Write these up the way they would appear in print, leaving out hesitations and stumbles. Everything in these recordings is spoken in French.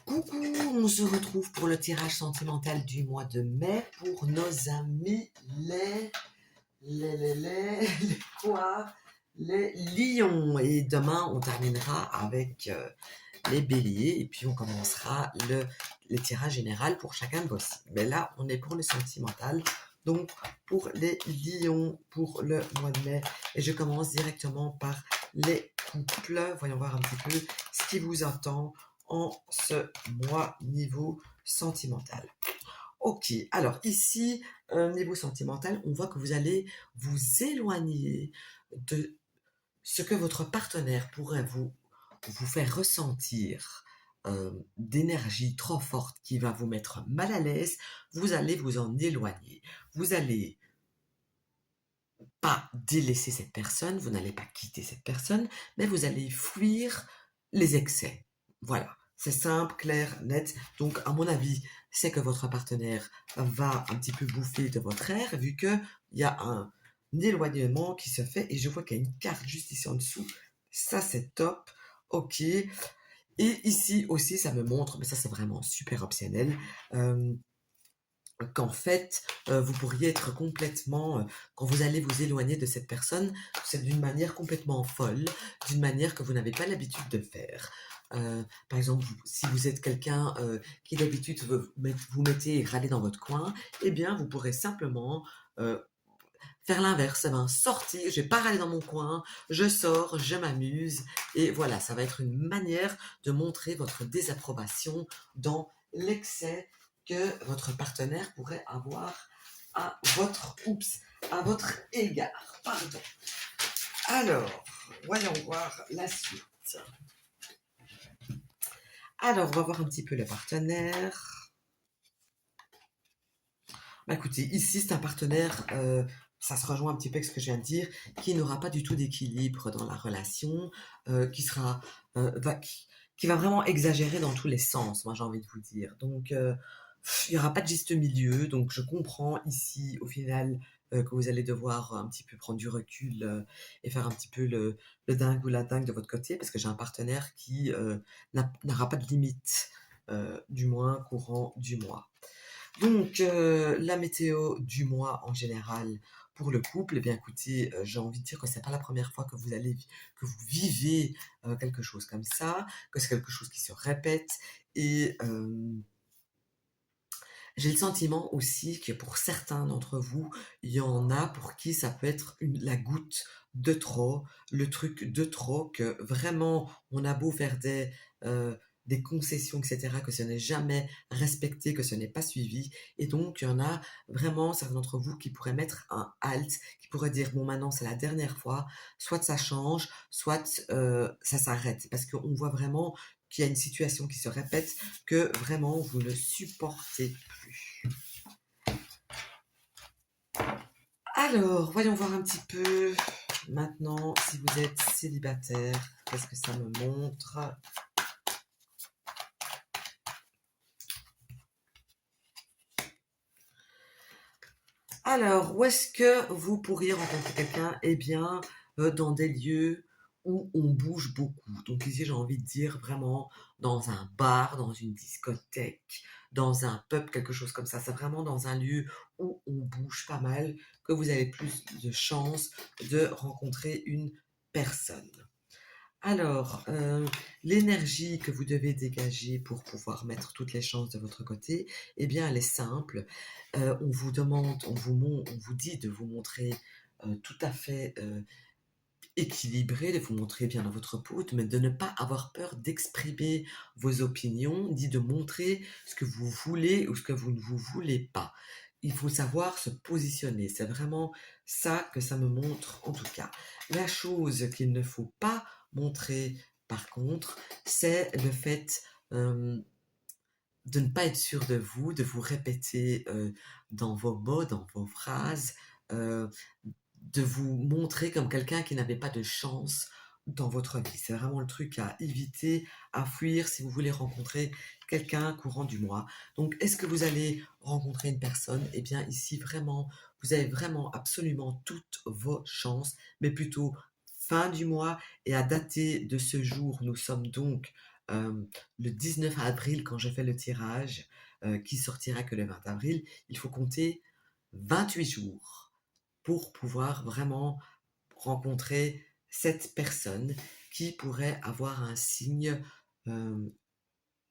Coucou, on se retrouve pour le tirage sentimental du mois de mai pour nos amis les quoi? Les lions. Et demain, on terminera avec les béliers et puis on commencera le tirage général pour chacun de vos signes. Mais là, on est pour le sentimental. Donc, pour les lions, pour le mois de mai. Et je commence directement par les couples. Voyons voir un petit peu ce qui vous attend en ce mois niveau sentimental. Ok, alors ici, niveau sentimental, on voit que vous allez vous éloigner de ce que votre partenaire pourrait vous faire ressentir d'énergie trop forte qui va vous mettre mal à l'aise. Vous allez vous en éloigner. Vous allez pas délaisser cette personne, vous n'allez pas quitter cette personne, mais vous allez fuir les excès. Voilà, c'est simple, clair, net. Donc, à mon avis, c'est que votre partenaire va un petit peu bouffer de votre air, vu qu'il y a un éloignement qui se fait, et je vois qu'il y a une carte juste ici en dessous. Ça, c'est top. Ok. Et ici aussi, ça me montre, mais ça, c'est vraiment super optionnel, qu'en fait, vous pourriez être complètement, quand vous allez vous éloigner de cette personne, c'est d'une manière complètement folle, d'une manière que vous n'avez pas l'habitude de faire. Par exemple, si vous êtes quelqu'un qui d'habitude vous mettez et râler dans votre coin, eh bien, vous pourrez simplement faire l'inverse. Eh ben, sortir, je vais pas râler dans mon coin, je sors, je m'amuse, et voilà, ça va être une manière de montrer votre désapprobation dans l'excès que votre partenaire pourrait avoir à votre égard. Pardon. Alors, voyons voir la suite. Alors, on va voir un petit peu le partenaire. Bah écoutez, ici c'est un partenaire, ça se rejoint un petit peu avec ce que je viens de dire, qui n'aura pas du tout d'équilibre dans la relation, qui sera, qui va vraiment exagérer dans tous les sens, moi j'ai envie de vous dire. Donc, il n'y aura pas de juste milieu, donc je comprends ici au final que vous allez devoir un petit peu prendre du recul et faire un petit peu le dingue ou la dingue de votre côté, parce que j'ai un partenaire qui n'aura pas de limite, du moins courant du mois. Donc, la météo du mois en général pour le couple, eh bien écoutez, j'ai envie de dire que c'est pas la première fois que vous vivez quelque chose comme ça, que c'est quelque chose qui se répète et j'ai le sentiment aussi que pour certains d'entre vous, il y en a pour qui ça peut être la goutte de trop, le truc de trop, que vraiment on a beau faire des concessions, etc., que ce n'est jamais respecté, que ce n'est pas suivi. Et donc, il y en a vraiment certains d'entre vous qui pourraient mettre un halt, qui pourraient dire, bon, maintenant c'est la dernière fois, soit ça change, soit ça s'arrête. Parce qu'on voit vraiment qu'il y a une situation qui se répète, que vraiment vous ne supportez plus. Alors, voyons voir un petit peu maintenant si vous êtes célibataire. Qu'est-ce que ça me montre? Alors, où est-ce que vous pourriez rencontrer quelqu'un? Eh bien, dans des lieux où on bouge beaucoup. Donc ici, j'ai envie de dire vraiment dans un bar, dans une discothèque, dans un pub, quelque chose comme ça. C'est vraiment dans un lieu où on bouge pas mal que vous avez plus de chances de rencontrer une personne. Alors, l'énergie que vous devez dégager pour pouvoir mettre toutes les chances de votre côté, eh bien, elle est simple. On vous demande, on vous dit de vous montrer tout à fait équilibré, de vous montrer bien dans votre peau, mais de ne pas avoir peur d'exprimer vos opinions, dit de montrer ce que vous voulez ou ce que vous ne vous voulez pas. Il faut savoir se positionner. C'est vraiment ça que ça me montre en tout cas. La chose qu'il ne faut pas montrer par contre, c'est le fait de ne pas être sûr de vous, de vous répéter dans vos mots, dans vos phrases, euh, de vous montrer comme quelqu'un qui n'avait pas de chance dans votre vie. C'est vraiment le truc à éviter, à fuir si vous voulez rencontrer quelqu'un courant du mois. Donc, est-ce que vous allez rencontrer une personne? Eh bien, ici, vraiment, vous avez vraiment absolument toutes vos chances, mais plutôt fin du mois et à dater de ce jour, nous sommes donc le 19 avril, quand je fais le tirage, qui sortira que le 20 avril, il faut compter 28 jours pour pouvoir vraiment rencontrer cette personne qui pourrait avoir un signe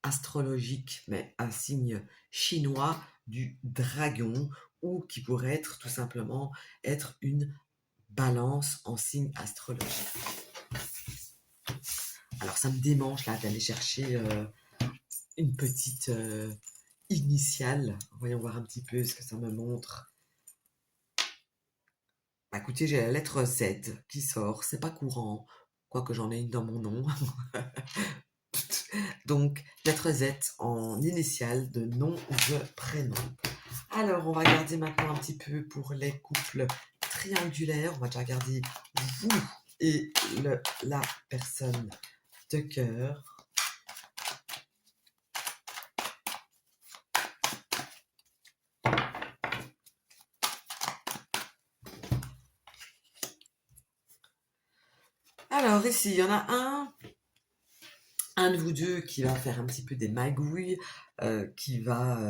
astrologique, mais un signe chinois du dragon, ou qui pourrait être tout simplement être une balance en signe astrologique. Alors ça me démange là d'aller chercher une petite initiale. Voyons voir un petit peu ce que ça me montre. Bah, écoutez, j'ai la lettre Z qui sort, c'est pas courant, quoique j'en ai une dans mon nom. Donc, lettre Z en initiale de nom de prénom. Alors, on va regarder maintenant un petit peu pour les couples triangulaires. On va déjà regarder vous et la personne de cœur. Alors, ici, il y en a un de vous deux qui va faire un petit peu des magouilles, qui va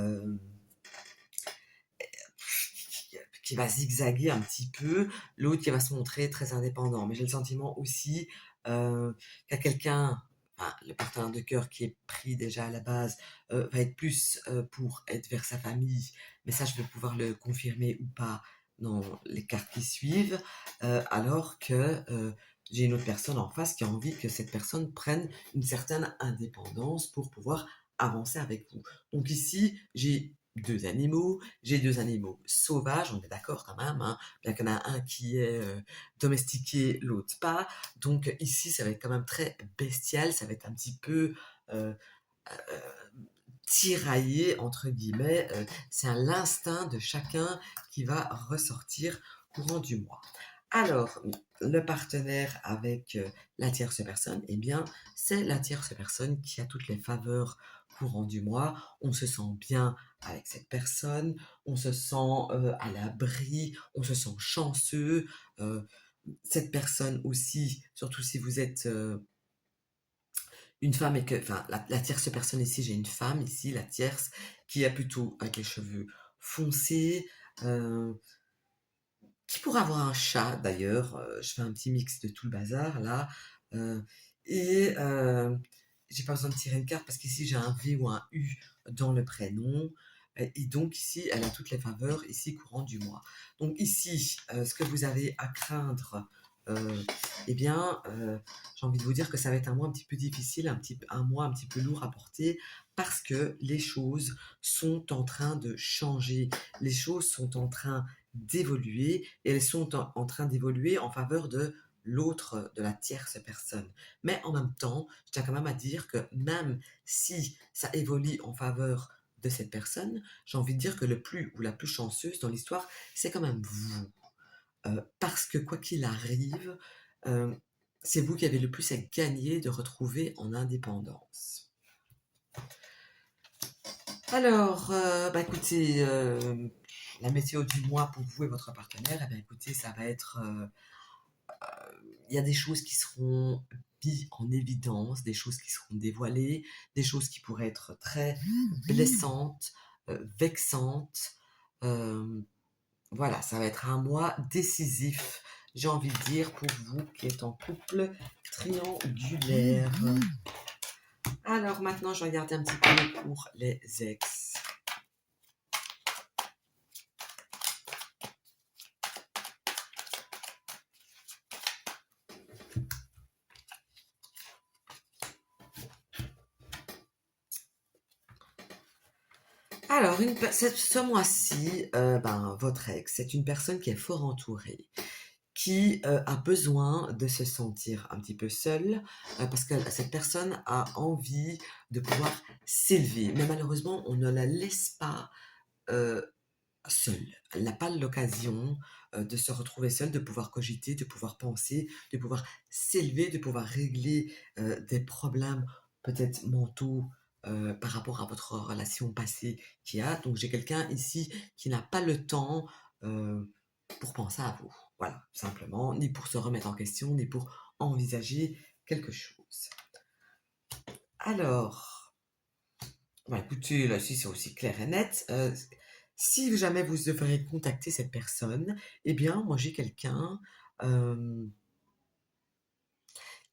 zigzaguer un petit peu, l'autre qui va se montrer très indépendant. Mais j'ai le sentiment aussi qu'il y a quelqu'un, enfin, le partenaire de cœur qui est pris déjà à la base, va être plus pour être vers sa famille, mais ça je vais pouvoir le confirmer ou pas dans les cartes qui suivent, alors que j'ai une autre personne en face qui a envie que cette personne prenne une certaine indépendance pour pouvoir avancer avec vous. Donc ici, j'ai deux animaux sauvages, on est d'accord quand même, hein, bien qu'il y en a un qui est domestiqué, l'autre pas. Donc ici, ça va être quand même très bestial, ça va être un petit peu euh, euh, tiraillé, entre guillemets. C'est l'instinct de chacun qui va ressortir courant du mois. Alors, le partenaire avec la tierce personne, eh bien, c'est la tierce personne qui a toutes les faveurs courant du mois. On se sent bien avec cette personne, on se sent à l'abri, on se sent chanceux. euh, cette personne aussi, surtout si vous êtes une femme et que, enfin, la tierce personne ici, j'ai une femme ici, la tierce, qui a plutôt avec les cheveux foncés, euh, qui pourrait avoir un chat d'ailleurs. Je fais un petit mix de tout le bazar là. euh, et j'ai pas besoin de tirer une carte parce qu'ici j'ai un V ou un U dans le prénom. Et donc ici, elle a toutes les faveurs ici courant du mois. Donc ici, ce que vous avez à craindre, eh bien, j'ai envie de vous dire que ça va être un mois un petit peu difficile, un mois un petit peu lourd à porter parce que les choses sont en train de changer. Les choses sont en train d'évoluer et elles sont en train d'évoluer en faveur de l'autre, de la tierce personne. Mais en même temps, je tiens quand même à dire que même si ça évolue en faveur de cette personne, j'ai envie de dire que le plus ou la plus chanceuse dans l'histoire, c'est quand même vous. Parce que quoi qu'il arrive, euh, c'est vous qui avez le plus à gagner de retrouver en indépendance. Alors, bah écoutez, la météo du mois pour vous et votre partenaire, eh bien écoutez, ça va être, il y a des choses qui seront mises en évidence, des choses qui seront dévoilées, des choses qui pourraient être très blessantes, vexantes. Euh, voilà, ça va être un mois décisif, j'ai envie de dire, pour vous qui êtes en couple triangulaire. Alors maintenant, je vais regarder un petit peu pour les ex. Alors, ce mois-ci, ben, votre ex, c'est une personne qui est fort entourée, qui a besoin de se sentir un petit peu seule, parce que cette personne a envie de pouvoir s'élever. Mais malheureusement, on ne la laisse pas euh, seule. Elle n'a pas l'occasion de se retrouver seule, de pouvoir cogiter, de pouvoir penser, de pouvoir s'élever, de pouvoir régler des problèmes peut-être mentaux par rapport à votre relation passée qu'il y a. Donc j'ai quelqu'un ici qui n'a pas le temps pour penser à vous. Voilà, tout simplement, ni pour se remettre en question, ni pour envisager quelque chose. Alors, bah, écoutez, là, si c'est aussi clair et net, si jamais vous devrez contacter cette personne, eh bien, moi, j'ai quelqu'un, hem,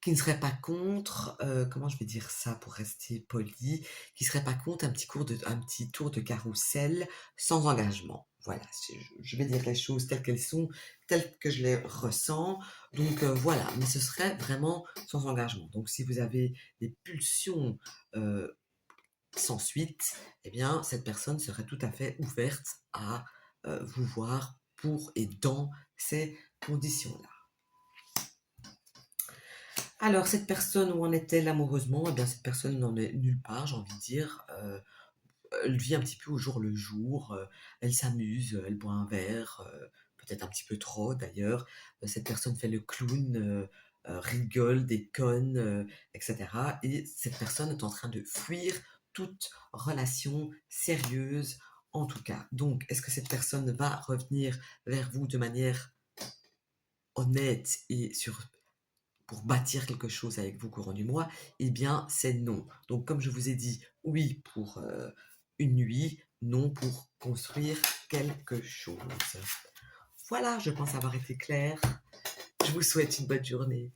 qui ne serait pas contre, comment je vais dire ça pour rester poli? Qui serait pas contre un petit tour de carrousel sans engagement. Voilà, c'est je vais dire les choses telles qu'elles sont, telles que je les ressens. Donc, voilà, mais ce serait vraiment sans engagement. Donc si vous avez des pulsions, heu, sans suite, eh bien cette personne serait tout à fait ouverte à, vous voir pour et dans ces conditions-là. Alors, cette personne, où en est-elle amoureusement? Eh bien, cette personne n'en est nulle part, j'ai envie de dire. Elle vit un petit peu au jour le jour, elle s'amuse, elle boit un verre, peut-être un petit peu trop d'ailleurs. Cette personne fait le clown, rigole, déconne, et cetera, et cette personne est en train de fuir toute relation sérieuse, en tout cas. Donc, est-ce que cette personne va revenir vers vous de manière honnête et pour bâtir quelque chose avec vous courant du mois? Eh bien, c'est non. Donc, comme je vous ai dit, oui pour une nuit, non pour construire quelque chose. Voilà, je pense avoir été claire. Je vous souhaite une bonne journée.